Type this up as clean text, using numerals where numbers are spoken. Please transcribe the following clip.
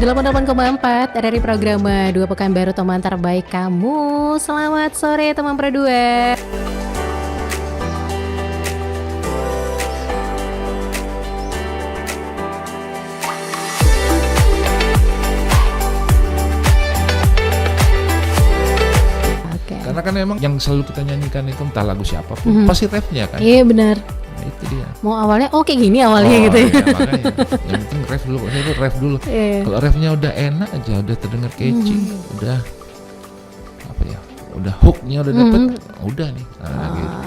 88,4 dari program Dua Pekanbaru teman terbaik kamu. Selamat sore teman berdua. Oke. Karena kan memang yang selalu kita nyanyikan itu entah lagu siapapun pasti refnya kan. Iya benar. Nah, itu dia. Mau awalnya kayak gini awalnya gitu ya. Iya, makanya. Yang penting ref dulu, itu ref dulu. Iya. Kalau refnya udah enak aja, udah terdengar catchy, udah apa ya, udah hooknya udah dapet, udah nih. Nah, gitu.